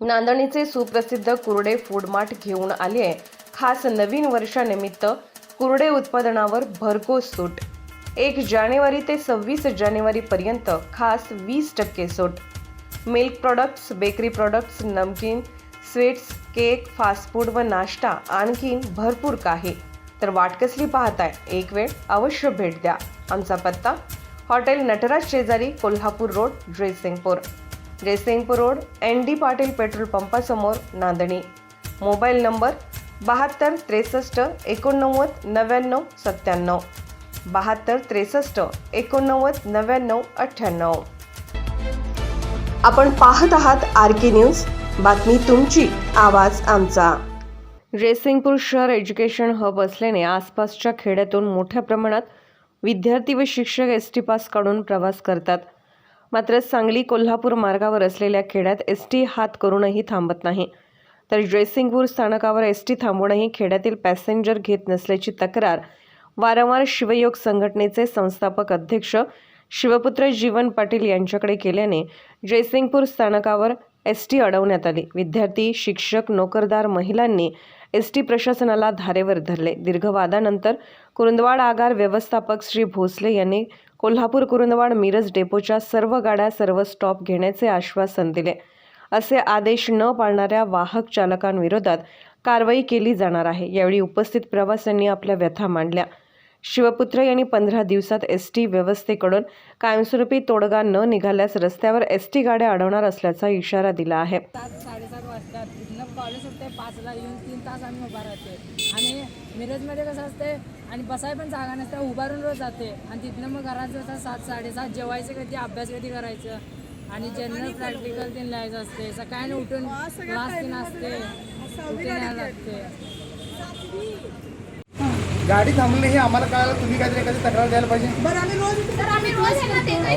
नांदणीचे सुप्रसिद्ध कुर्डे food mart घेऊन आले आहे खास नवीन वर्षानिमित्त कुर्डे उत्पादनावर भरघोस सूट। 1 जानेवारी ते 26 जानेवारी पर्यंत खास 20% सूट। मिल्क प्रोडक्ट्स, बेकरी प्रोडक्ट्स, नमकीन, स्वीट्स, केक, फास्ट फूड व नाश्ता आणखीन भरपूर काही। तर वाट कसली पाहताय? एक वेळ अवश्य भेट द्या। आमचा पत्ता हॉटेल नटराज शेजारी, Kolhapur road, Jaysingpur road, ND Patil petrol पंपासमोर, नांदणी। Mobile number 72 63 89 99 97, 72 63 89 99 98। आपण पाहत आहात RK न्यूज, बातमी तुमची, आवाज आमचा। जयसिंगपूर शहर एज्युकेशन हब असल्याने आसपासच्या खेड्यातून मोठ्या प्रमाणात विद्यार्थी व शिक्षक ST पास काढून प्रवास करतात। मात्र सांगली कोल्हापूर मार्गावर असलेल्या खेड्यात ST हात करूनही थांबत नाही। तर जयसिंगपूर स्थानकावर ST थांबूनही खेड्यातील पॅसेंजर घेत नसल्याची तक्रार वारंवार शिवयोग संघटनेचे संस्थापक अध्यक्ष शिवपुत्र जीवन पाटील यांच्याकडे केल्याने जयसिंगपूर स्थानकावर ST अडवण्यात आली। विद्यार्थी, शिक्षक, नोकरदार, महिलांनी ST प्रशासनाला धारेवर धरले। दीर्घ वादानंतर कुरुंदवाड आगार व्यवस्थापक श्री भोसले यांनी कोल्हापूर कुरुंदवाड मिरज डेपोच्या सर्व गाड्या सर्व स्टॉप घेण्याचे आश्वासन दिले। असे आदेश न पाळणाऱ्या वाहक चालकांविरोधात कारवाई केली जाणार आहे। यावेळी उपस्थित प्रवाशांनी आपल्या व्यथा मांडल्या। शिवपुत्र यांनी 15 दिवसात ST व्यवस्थेकडून कायमस्वरूपी तोडगा न निघाल्यास रस्त्यावर ST गाड्या अडवणार असल्याचा इशारा दिला आहे। 7-7:30 वाजतात इथनं कॉलेज सुटते 5ला, येऊन 3 तास आम्ही उभा राहते आणि मिरजमध्ये कसं असते आणि बसाय पण जागा नसते, उभारून रोज जाते आणि तिथनं मग घरात जसं 7-7:30 जेवायचं, कधी अभ्यास कधी करायचं आणि जनरल प्रॅक्टिकल तीन लिहायचं असते। सकाळी उठून क्लास तीन असते, उठून यायला लागते। गाडी थांबली हे आम्हाला कळालं, तुम्ही काहीतरी एखादी तक्रार द्यायला पाहिजे। बरं आम्ही रोज कोणाला देणार?